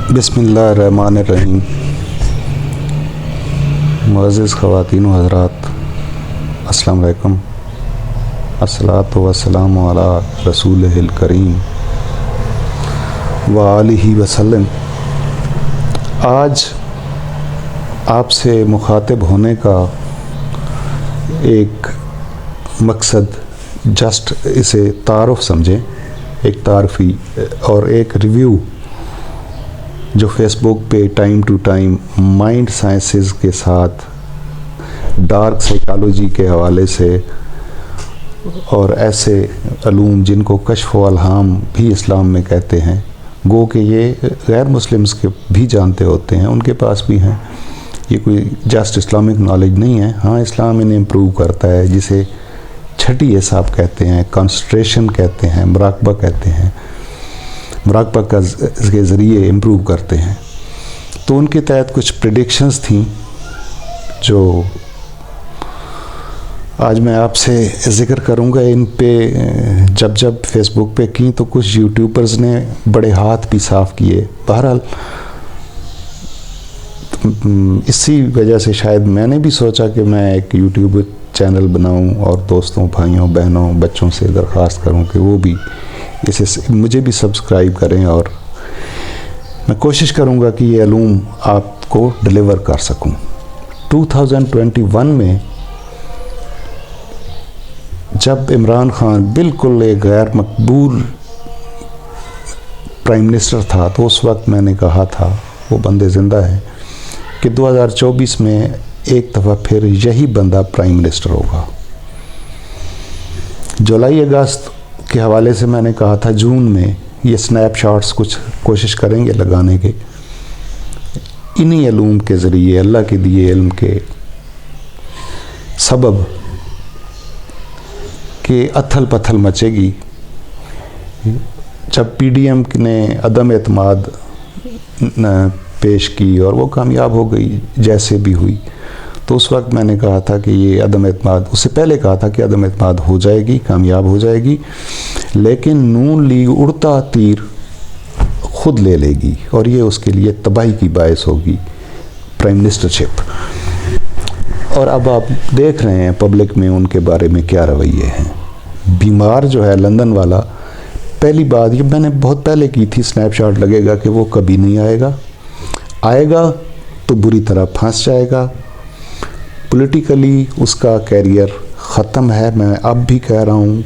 बिस्मिल्लाहिर्रहमानिर्रहीम। मुअज़्ज़िज़ ख़वातीन व हज़रात, अस्सलामु अलैकुम। अस्सलातु वस्सलामु अला रसूलिहिल करीम व आलिहि वसल्लम। आज आपसे मुखातिब होने का एक मकसद, जस्ट इसे तारुफ समझें, एक तारफ़ी और एक रिव्यू जो फेसबुक पे time to time mind sciences के साथ डार्क साइकोलॉजी के हवाले से और ऐसे अलूम जिनको कश्फ व अलहाम भी इस्लाम में कहते हैं, गो कि ये गैर मुस्लिम्स के भी जानते होते हैं, उनके पास भी हैं। ये कोई जस्ट इस्लामिक नॉलेज नहीं है। हाँ, इस्लाम इन्हें इम्प्रूव करता है, जिसे छठी हिसाब कहते हैं, कंसंट्रेशन कहते हैं, मुराकबा कहते हैं, मुराकबा के ज़रिए इम्प्रूव करते हैं। तो उनके तहत कुछ प्रेडिक्शंस थी जो आज मैं आपसे ज़िक्र करूँगा। इन पे जब फेसबुक पे की तो कुछ यूट्यूबर्स ने बड़े हाथ भी साफ़ किए। बहरहाल इसी वजह से शायद मैंने भी सोचा कि मैं एक यूट्यूब चैनल बनाऊं और दोस्तों, भाइयों, बहनों, बच्चों से दरख्वास्त करूं कि वो भी इसे मुझे भी सब्सक्राइब करें, और मैं कोशिश करूंगा कि ये अलूम आपको डिलीवर कर सकूं। 2021 में जब इमरान खान बिल्कुल एक गैर मकबूल प्राइम मिनिस्टर था, तो उस वक्त मैंने कहा था, वो बंदे ज़िंदा है, कि 2024 में एक दफ़ा फिर यही बंदा प्राइम मिनिस्टर होगा। जुलाई अगस्त के हवाले से मैंने कहा था जून में ये स्नैपशॉट्स कुछ कोशिश करेंगे लगाने के। इन्हीं अलूम के ज़रिए, अल्लाह के दिए इल्म के सबब के अथल पथल मचेगी। जब पीडीएम ने अदम एतमाद पेश की और वो कामयाब हो गई जैसे भी हुई, तो उस वक्त मैंने कहा था कि ये अदम एतमाद, उससे पहले कहा था कि अदम एतमाद हो जाएगी, कामयाब हो जाएगी, लेकिन नून लीग उड़ता तीर खुद ले लेगी और ये उसके लिए तबाही की बायस होगी, प्राइम मिनिस्टरशिप। और अब आप देख रहे हैं पब्लिक में उनके बारे में क्या रवैये हैं। बीमार जो है लंदन वाला, पहली बात ये मैंने बहुत पहले की थी, स्नैपशॉट लगेगा कि वो कभी नहीं आएगा तो बुरी तरह फंस जाएगा। पॉलिटिकली उसका कैरियर ख़त्म है। मैं अब भी कह रहा हूँ,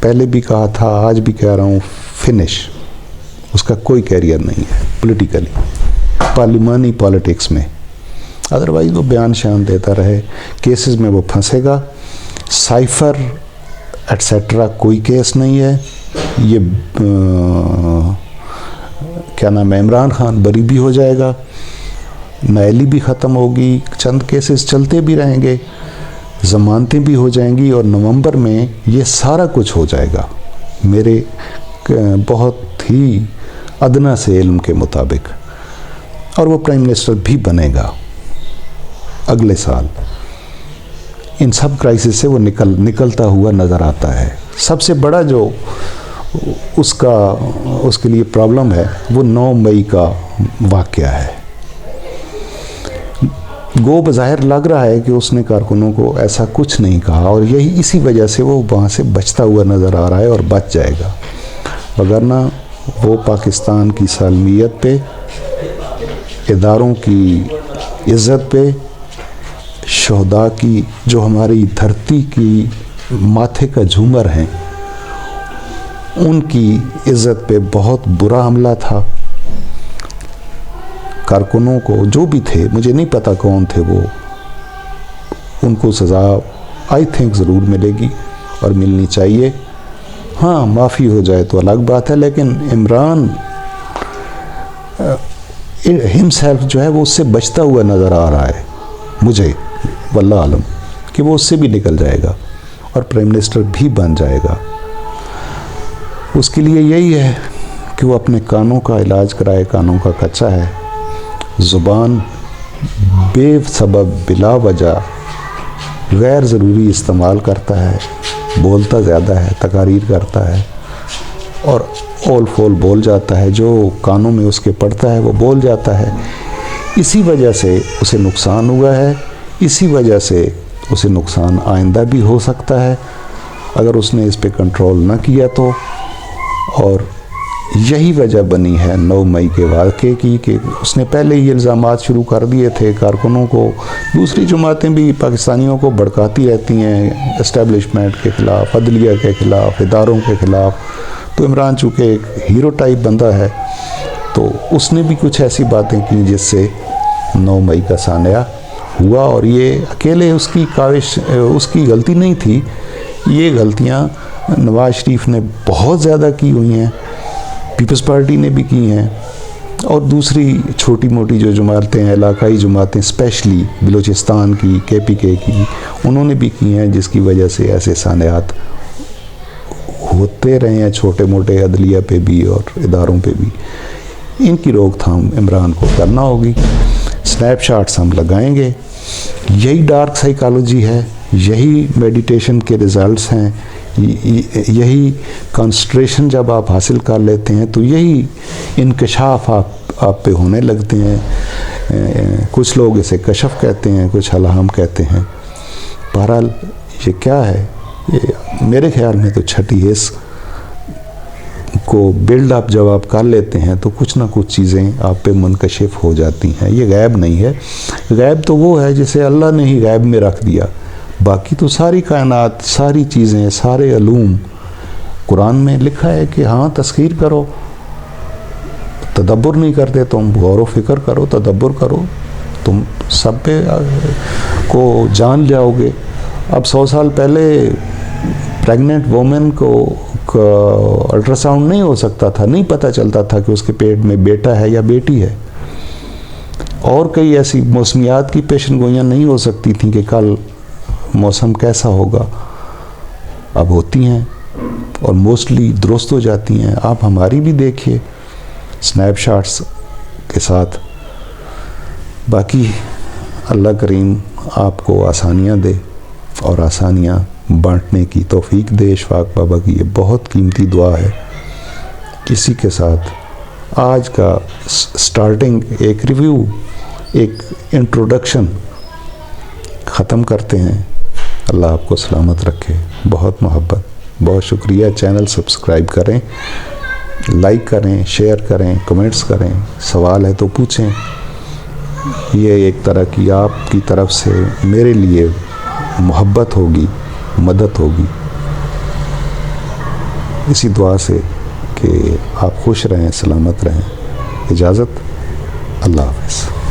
पहले भी कहा था, आज भी कह रहा हूँ, फिनिश। उसका कोई कैरियर नहीं है पॉलिटिकली, पार्लिमानी पॉलिटिक्स में। अदरवाइज़ वो बयान शान देता रहे, केसेस में वो फंसेगा। साइफ़र एट्सेट्रा कोई केस नहीं है। ये क्या नाम है, इमरान खान बरी भी हो जाएगा, नायली भी ख़त्म होगी, चंद केसेस चलते भी रहेंगे, ज़मानतें भी हो जाएंगी, और नवंबर में ये सारा कुछ हो जाएगा मेरे बहुत ही अदना से इल्म के मुताबिक। और वो प्राइम मिनिस्टर भी बनेगा अगले साल। इन सब क्राइसिस से वो निकलता हुआ नज़र आता है। सबसे बड़ा जो उसके लिए प्रॉब्लम है वो 9 मई का वाक़या है। गो बज़ाहिर लग रहा है कि उसने कारकुनों को ऐसा कुछ नहीं कहा, और यही इसी वजह से वो वहाँ से बचता हुआ नज़र आ रहा है और बच जाएगा, वगरना वो पाकिस्तान की सालमियत पे, इदारों की इज़्ज़त पे, शहदा की, जो हमारी धरती की माथे का झूमर हैं, उनकी इज़्ज़त पे बहुत बुरा हमला था। कारकुनों को, जो भी थे, मुझे नहीं पता कौन थे वो, उनको सज़ा आई थिंक ज़रूर मिलेगी और मिलनी चाहिए। हाँ, माफ़ी हो जाए तो अलग बात है, लेकिन इमरान हिमसेल्फ जो है वो उससे बचता हुआ नज़र आ रहा है मुझे, वल्लाह आलम, कि वो उससे भी निकल जाएगा और प्राइम मिनिस्टर भी बन जाएगा। उसके लिए यही है कि वो अपने कानों का इलाज कराए। कानों का कच्चा है, ज़ुबान बेसबब बिला वजह गैर ज़रूरी इस्तेमाल करता है, बोलता ज़्यादा है, तकारीर करता है, और ओल फोल बोल जाता है, जो कानों में उसके पड़ता है वो बोल जाता है। इसी वजह से उसे नुकसान हुआ है, इसी वजह से उसे नुकसान आइंदा भी हो सकता है अगर उसने इस पे कंट्रोल ना किया तो। और यही वजह बनी है 9 मई के वाक़े की कि उसने पहले ही इल्ज़ामात शुरू कर दिए थे कारकुनों को। दूसरी जमातें भी पाकिस्तानियों को भड़काती रहती हैं एस्टेब्लिशमेंट के ख़िलाफ़, अदलिया के ख़िलाफ़, इदारों के ख़िलाफ़। तो इमरान चूँकि एक हीरो टाइप बंदा है तो उसने भी कुछ ऐसी बातें की जिससे 9 मई का सानिया हुआ। और ये अकेले उसकी काविश, उसकी गलती नहीं थी, ये गलतियाँ नवाज़ शरीफ ने बहुत ज़्यादा की हुई हैं, पीपल्स पार्टी ने भी की हैं, और दूसरी छोटी मोटी जो जमातें हैं, इलाकाई जमातें, स्पेशली बलूचिस्तान की, KPK की, उन्होंने भी की हैं, जिसकी वजह से ऐसे सानियात होते रहे हैं छोटे मोटे अदलिया पे भी और इदारों पे भी। इनकी रोकथाम इमरान को करना होगी। स्नैपशॉट्स हम लगाएंगे, यही डार्क साइकोलॉजी है, यही मेडिटेशन के रिज़ल्ट्स हैं, यही कंसंट्रेशन जब आप हासिल कर लेते हैं तो यही इंकशाफ आप पे होने लगते हैं। कुछ लोग इसे कशफ कहते हैं, कुछ हलाम कहते हैं। बहरहाल ये क्या है, ये मेरे ख्याल में तो छठी हिस्स को बिल्ड अप जब आप कर लेते हैं तो कुछ ना कुछ चीज़ें आप पे मुनकशिफ हो जाती हैं। ये गैब नहीं है, गैब तो वो है जिसे अल्लाह ने ही गैब में रख दिया। बाकी तो सारी कायनात, सारी चीज़ें, सारे अलूम कुरान में लिखा है कि हाँ तस्खीर करो, तदब्बर नहीं करते तुम, गौर व फिक्र करो, तदब्बर करो, तुम सब पे को जान जाओगे। अब 100 साल पहले प्रेग्नेंट वोमेन को अल्ट्रासाउंड नहीं हो सकता था, नहीं पता चलता था कि उसके पेट में बेटा है या बेटी है। और कई ऐसी मौसमियात की पेशन गोइयाँ नहीं हो सकती थी कि कल मौसम कैसा होगा, अब होती हैं और मोस्टली दुरुस्त हो जाती हैं। आप हमारी भी देखिए स्नैपशॉट्स के साथ। बाकी अल्लाह करीम आपको आसानियाँ दे और आसानियाँ बांटने की तौफीक दे। इशफाक बाबा की ये बहुत कीमती दुआ है। किसी के साथ आज का स्टार्टिंग एक रिव्यू, एक इंट्रोडक्शन ख़त्म करते हैं। अल्लाह आपको सलामत रखे। बहुत मोहब्बत, बहुत शुक्रिया। चैनल सब्सक्राइब करें, लाइक करें, शेयर करें, कमेंट्स करें, सवाल है तो पूछें। ये एक तरह की आपकी तरफ से मेरे लिए मोहब्बत होगी, मदद होगी। इसी दुआ से कि आप खुश रहें, सलामत रहें। इजाज़त, अल्लाह हाफ़िज़।